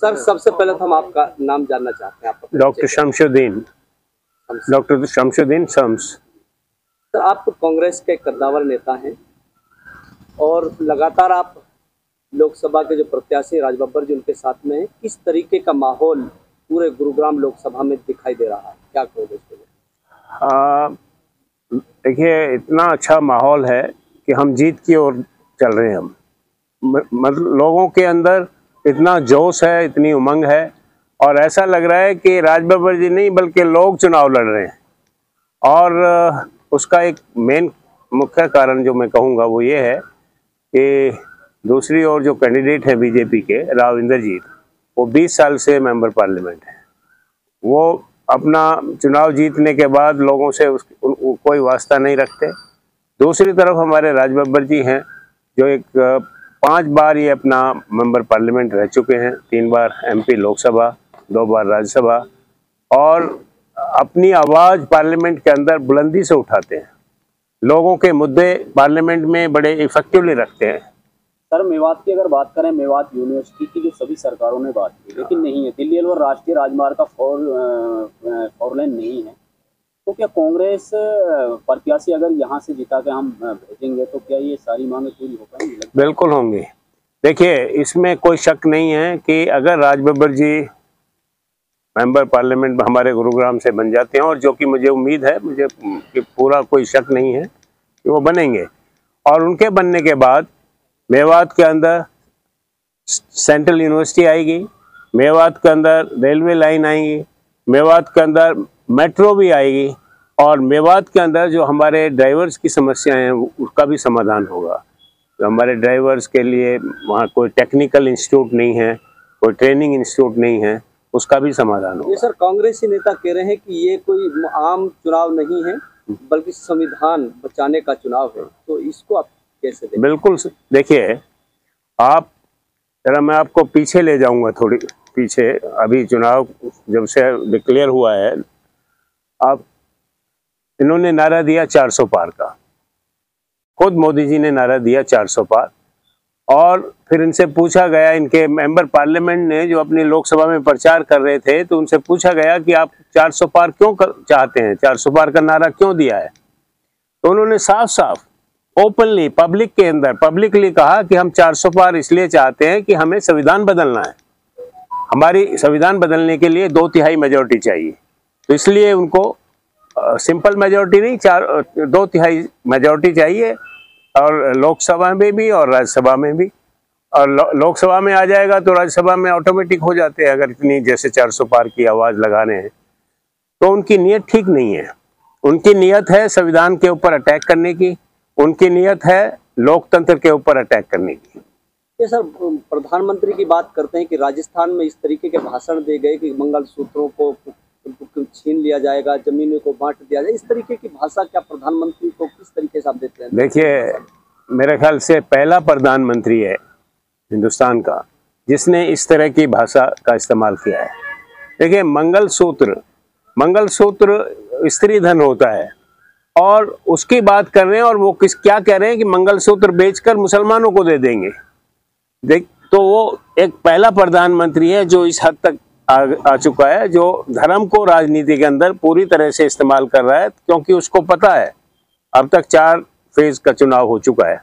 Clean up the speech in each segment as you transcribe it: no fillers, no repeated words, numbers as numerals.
Sir सबसे पहले तो हम आपका नाम जानना चाहते हैं। आप डॉक्टर शमशुद्दीन शम्स। सर आप कांग्रेस के कद्दावर नेता हैं और लगातार आप लोकसभा के जो प्रत्याशी राज बब्बर जी उनके साथ में हैं। किस तरीके का माहौल पूरे गुरुग्राम लोकसभा में दिखाई दे रहा है, क्या कहोगे इसके लिए? देखिए, इतना अच्छा माहौल है कि हम जीत की ओर चल रहे हैं। हम मतलब लोगों के अंदर इतना जोश है, इतनी उमंग है और ऐसा लग रहा है कि राज बब्बर जी नहीं बल्कि लोग चुनाव लड़ रहे हैं। और उसका एक मुख्य कारण जो मैं कहूँगा वो ये है कि दूसरी ओर जो कैंडिडेट है बीजेपी के राव इंद्रजीत, वो 20 साल से मेंबर पार्लियामेंट है। वो अपना चुनाव जीतने के बाद लोगों से कोई वास्ता नहीं रखते। दूसरी तरफ हमारे राज बब्बर जी हैं जो एक 5 बार ये अपना मेंबर पार्लियामेंट रह चुके हैं, 3 बार MP लोकसभा, 2 बार राज्यसभा, और अपनी आवाज़ पार्लियामेंट के अंदर बुलंदी से उठाते हैं। लोगों के मुद्दे पार्लियामेंट में बड़े इफेक्टिवली रखते हैं। सर मेवात की अगर बात करें, मेवात यूनिवर्सिटी की जो सभी सरकारों ने बात की लेकिन नहीं है, दिल्ली अलवर राष्ट्रीय राजमार्ग का फोर लेन नहीं है, तो क्या कांग्रेस प्रत्याशी अगर यहाँ से जिता के हम भेजेंगे तो क्या ये सारी मांगे पूरी हो पाएंगी? बिल्कुल होंगी। देखिए, इसमें कोई शक नहीं है कि अगर राज बब्बर जी मेंबर पार्लियामेंट हमारे गुरुग्राम से बन जाते हैं, और जो कि मुझे उम्मीद है, मुझे कि पूरा कोई शक नहीं है कि वो बनेंगे, और उनके बनने के बाद मेवात के अंदर सेंट्रल यूनिवर्सिटी आएगी, मेवात के अंदर रेलवे लाइन आएगी, मेवात के अंदर मेट्रो भी आएगी, और मेवात के अंदर जो हमारे ड्राइवर्स की समस्याएं हैं उसका भी समाधान होगा। तो हमारे ड्राइवर्स के लिए वहाँ कोई टेक्निकल इंस्टीट्यूट नहीं है, कोई ट्रेनिंग इंस्टीट्यूट नहीं है, उसका भी समाधान होगा। ये सर कांग्रेसी नेता कह रहे हैं कि ये कोई आम चुनाव नहीं है बल्कि संविधान बचाने का चुनाव है, तो इसको आप कैसे देखें? बिल्कुल। देखिए, आप जरा मैं आपको पीछे ले जाऊंगा, थोड़ी पीछे। अभी चुनाव जब से डिक्लेयर हुआ है, आप इन्होंने नारा दिया 400 पार का, खुद मोदी जी ने नारा दिया 400 पार, और फिर इनसे पूछा गया, इनके मेंबर पार्लियामेंट ने जो अपनी लोकसभा में प्रचार कर रहे थे, तो उनसे पूछा गया कि आप 400 पार क्यों चाहते हैं, 400 पार का नारा क्यों दिया है? तो उन्होंने साफ साफ ओपनली पब्लिक के अंदर पब्लिकली कहा कि हम 400 पार इसलिए चाहते हैं कि हमें संविधान बदलना है, हमारी संविधान बदलने के लिए 2/3 मेजोरिटी चाहिए। तो इसलिए उनको सिंपल मेजोरिटी नहीं, 2/3 मेजोरिटी चाहिए, और लोकसभा में भी और राज्यसभा में भी। और लोकसभा में आ जाएगा तो राज्यसभा में ऑटोमेटिक हो जाते हैं, अगर इतनी जैसे 400 पार की आवाज़ लगाने हैं। तो उनकी नीयत ठीक नहीं है। उनकी नीयत है संविधान के ऊपर अटैक करने की, उनकी नीयत है लोकतंत्र के ऊपर अटैक करने की। ये सर प्रधानमंत्री की बात करते हैं कि राजस्थान में इस तरीके के भाषण दिए गए कि मंगलसूत्रों को छीन लिया जाएगा, जमीनों को बांट दिया जाए, इस तरीके की भाषा क्या प्रधानमंत्री को किस तरीके से आप देते हैं? देखिए, मेरे ख्याल से पहला प्रधानमंत्री है हिंदुस्तान का जिसने इस तरह की भाषा का इस्तेमाल किया है। देखिए, मंगलसूत्र स्त्री धन होता है, और उसकी बात कर रहे हैं, और वो क्या कह रहे हैं कि मंगलसूत्र बेचकर मुसलमानों को दे देंगे। तो वो एक पहला प्रधानमंत्री है जो इस हद तक आ चुका है, जो धर्म को राजनीति के अंदर पूरी तरह से इस्तेमाल कर रहा है, क्योंकि उसको पता है अब तक 4 फेज का चुनाव हो चुका है।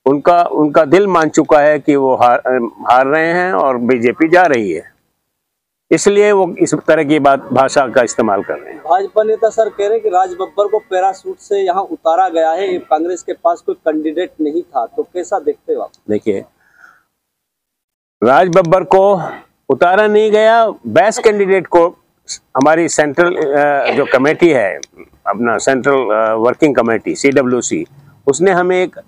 उनका दिल मान चुका है कि वो हार रहे हैं और बीजेपी जा रही है, इसलिए वो इस तरह की भाषा का इस्तेमाल कर रहे हैं। भाजपा नेता सर कह रहे हैं कि राज बब्बर को पैराशूट से यहाँ उतारा गया है, कांग्रेस के पास कोई कैंडिडेट नहीं था, तो कैसा देखते हो आप? देखिए, राज बब्बर को उतारा नहीं गया, बेस्ट कैंडिडेट को हमारी सेंट्रल जो कमेटी है, अपना सेंट्रल वर्किंग कमेटी CWC, उसने हमें एक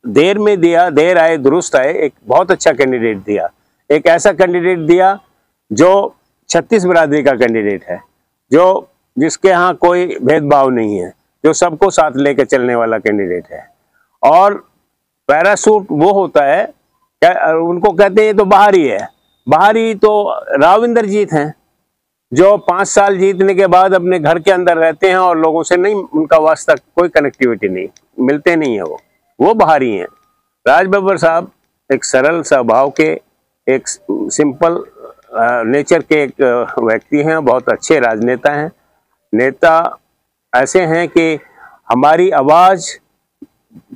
देर में दिया, देर आए दुरुस्त आए, एक बहुत अच्छा कैंडिडेट दिया। एक ऐसा कैंडिडेट दिया जो 36 बिरादरी का कैंडिडेट है, जिसके यहाँ कोई भेदभाव नहीं है, जो सबको साथ लेकर चलने वाला कैंडिडेट है। और पैराशूट वो होता है, उनको कहते हैं तो बाहरी है, बाहरी तो राव इंद्रजीत हैं जो 5 साल जीतने के बाद अपने घर के अंदर रहते हैं और लोगों से नहीं, उनका वास्ता कोई कनेक्टिविटी नहीं, मिलते नहीं है, वो बाहरी हैं। राज बब्बर साहब एक सरल स्वभाव के, एक सिंपल नेचर के एक व्यक्ति हैं, बहुत अच्छे राजनेता हैं। नेता ऐसे हैं कि हमारी आवाज़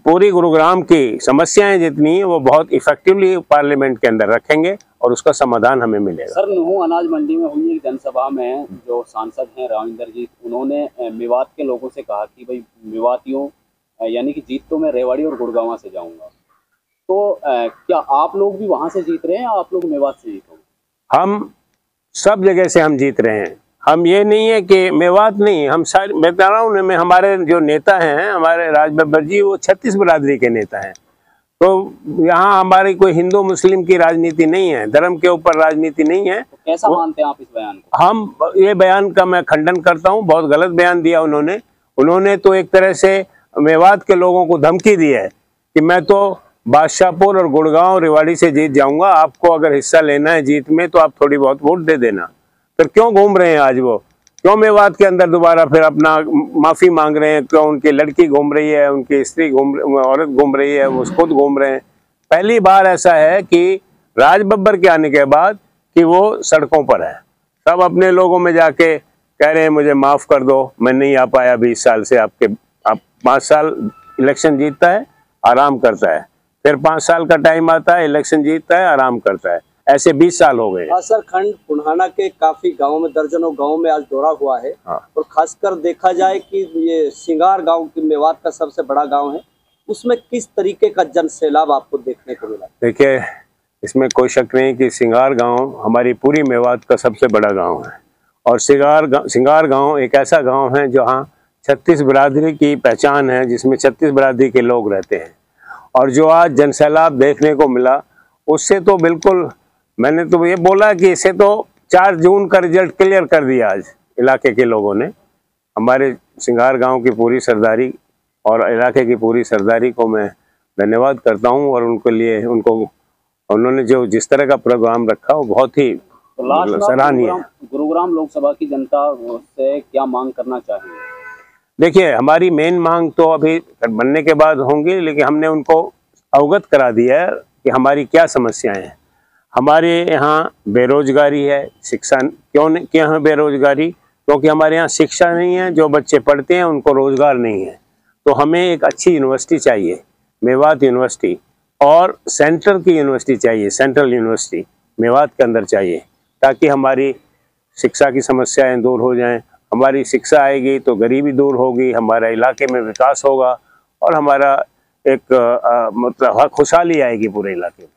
पूरी गुरुग्राम की समस्याएं जितनी हैं वो बहुत इफेक्टिवली पार्लियामेंट के अंदर रखेंगे और उसका समाधान हमें मिलेगा। सर, नुहू अनाज मंडी में हुई एक जनसभा में जो सांसद हैं राविंदर जी, उन्होंने मेवात के लोगों से कहा कि भाई मेवातियों यानी कि जीत तो मैं रेवाड़ी और गुड़गांव से जाऊंगा, तो क्या आप लोग भी वहां से जीत रहे हैं या आप लोग मेवात से जीतोगे? हम सब जगह से हम जीत रहे हैं। हम ये नहीं है कि मेवात नहीं, हम सारे, मैं बता रहा हूँ में हमारे जो नेता हैं, हमारे राज बब्बर जी, वो 36 बिरादरी के नेता हैं। तो यहाँ हमारी कोई हिंदू मुस्लिम की राजनीति नहीं है, धर्म के ऊपर राजनीति नहीं है। तो कैसा मानते हैं आप इस बयान को? हम ये बयान का मैं खंडन करता हूँ, बहुत गलत बयान दिया उन्होंने तो एक तरह से मेवात के लोगों को धमकी दी है कि मैं तो बादशाहपुर और गुड़गांव रेवाड़ी से जीत जाऊंगा, आपको अगर हिस्सा लेना है जीत में तो आप थोड़ी बहुत वोट दे देना। फिर क्यों घूम रहे हैं आज वो, क्यों मेवात के अंदर दोबारा फिर अपना माफी मांग रहे हैं? क्यों उनकी लड़की घूम रही है, उनकी स्त्री औरत घूम रही है, वो खुद घूम रहे हैं। पहली बार ऐसा है कि राज बब्बर के आने के बाद कि वो सड़कों पर है, सब अपने लोगों में जाके कह रहे हैं मुझे माफ कर दो, मैं नहीं आ पाया 20 साल से। आप 5 साल इलेक्शन जीतता है, आराम करता है, फिर 5 साल का टाइम आता है, इलेक्शन जीतता है, आराम करता है, ऐसे 20 साल हो गए। सर, खंड पुन्हाना के काफी गांवों में, दर्जनों गांवों में आज दौरा हुआ है। हाँ। और खासकर देखा जाए कि ये सिंगार गांव की मेवात का सबसे बड़ा गांव है, उसमें किस तरीके का जन सैलाब आपको देखने को मिला? देखिए, इसमें कोई शक नहीं कि सिंगार गांव हमारी पूरी मेवात का सबसे बड़ा गांव है। और सिंगार गांव एक ऐसा गांव है जहाँ 36 बिरादरी की पहचान है, जिसमें 36 बिरादरी के लोग रहते हैं। और जो आज जनसैलाब देखने को मिला, उससे तो बिल्कुल, मैंने तो ये बोला कि इसे तो 4 जून का रिजल्ट क्लियर कर दिया आज इलाके के लोगों ने। हमारे सिंगार गांव की पूरी सरदारी और इलाके की पूरी सरदारी को मैं धन्यवाद करता हूं, और उनके लिए उन्होंने जो जिस तरह का प्रोग्राम रखा वो बहुत ही सराहनीय है। गुरुग्राम लोकसभा की जनता से क्या मांग करना चाहिए? देखिए, हमारी मेन मांग तो अभी बनने के बाद होंगी, लेकिन हमने उनको अवगत करा दिया है कि हमारी क्या समस्याएं हैं। हमारे यहाँ बेरोजगारी है, शिक्षा क्यों है बेरोजगारी? क्योंकि हमारे यहाँ शिक्षा नहीं है, जो बच्चे पढ़ते हैं उनको रोजगार नहीं है। तो हमें एक अच्छी यूनिवर्सिटी चाहिए, मेवात यूनिवर्सिटी, और सेंटर की यूनिवर्सिटी चाहिए, सेंट्रल यूनिवर्सिटी मेवात के अंदर चाहिए, ताकि हमारी शिक्षा की समस्याएं दूर हो जाएं। हमारी शिक्षा आएगी तो गरीबी दूर होगी, हमारे इलाके में विकास होगा, और हमारा एक मतलब खुशहाली आएगी पूरे इलाके में।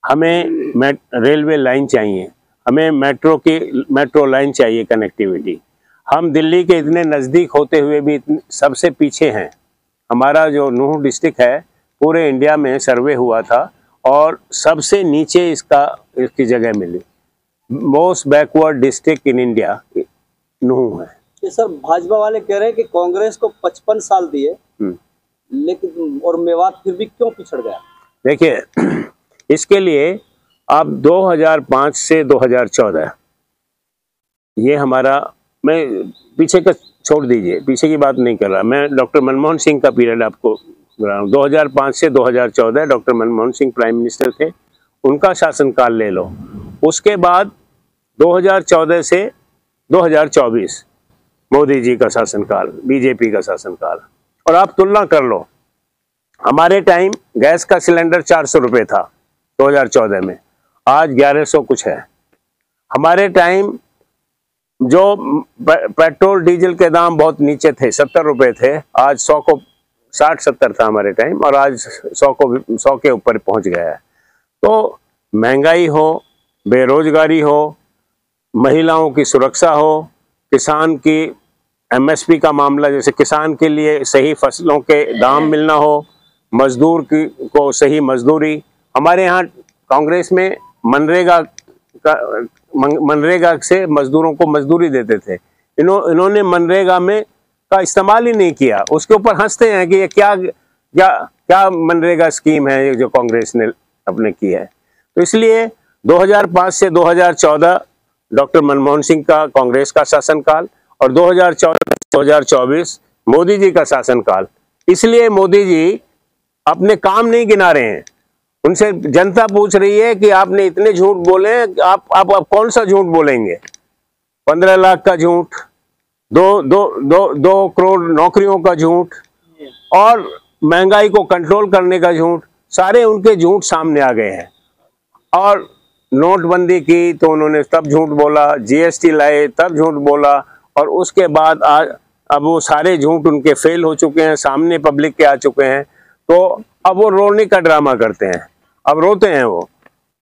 हमें रेलवे लाइन चाहिए, हमें मेट्रो लाइन चाहिए, कनेक्टिविटी। हम दिल्ली के इतने नज़दीक होते हुए भी सबसे पीछे हैं। हमारा जो नूहू डिस्ट्रिक्ट है, पूरे इंडिया में सर्वे हुआ था और सबसे नीचे इसकी जगह मिली। Most backward district in India Nuh है। ये सर, भाजपा वाले कह रहे हैं कि कांग्रेस को 55 साल दिए, लेकिन और मेवात फिर भी क्यों पिछड़ गया? देखिए, इसके लिए आप 2005 से 2014, ये हमारा, मैं पीछे का छोड़ दीजिए, पीछे की बात नहीं कर रहा मैं, डॉक्टर मनमोहन सिंह का पीरियड आपको बता रहा हूँ। 2005 से 2014 doctor Manmohan Singh prime minister थे, उनका शासनकाल ले लो। उसके बाद 2014 से 2024 मोदी जी का शासनकाल, बीजेपी का शासनकाल, और आप तुलना कर लो। हमारे टाइम गैस का सिलेंडर 400 रुपये था 2014 में, आज 1100 कुछ है। हमारे टाइम जो पेट्रोल डीजल के दाम बहुत नीचे थे, 70 रुपये थे, आज 100 को 60-70 था हमारे टाइम, और आज 100 के ऊपर पहुंच गया है। तो महंगाई हो, बेरोजगारी हो, महिलाओं की सुरक्षा हो, किसान की एमएसपी का मामला, जैसे किसान के लिए सही फसलों के दाम मिलना हो, मजदूर को सही मजदूरी। हमारे यहाँ कांग्रेस में मनरेगा से मजदूरों को मजदूरी देते थे। इन्होंने मनरेगा में का इस्तेमाल ही नहीं किया, उसके ऊपर हंसते हैं कि ये क्या मनरेगा स्कीम है जो कांग्रेस ने अपने की है। तो इसलिए 2005 से 2014 डॉक्टर मनमोहन सिंह का कांग्रेस का शासनकाल, और 2014-2024 मोदी जी का शासनकाल। इसलिए मोदी जी अपने काम नहीं गिना रहे हैं, उनसे जनता पूछ रही है कि आपने इतने झूठ बोले, आप कौन सा झूठ बोलेंगे? 15 लाख का झूठ, 2 करोड़ नौकरियों का झूठ और महंगाई को कंट्रोल करने का झूठ, सारे उनके झूठ सामने आ गए हैं। और नोटबंदी की तो उन्होंने तब झूठ बोला, जीएसटी लाए तब झूठ बोला, और उसके बाद आज अब वो सारे झूठ उनके फेल हो चुके हैं, सामने पब्लिक के आ चुके हैं। तो अब वो रोने का ड्रामा करते हैं, अब रोते हैं वो।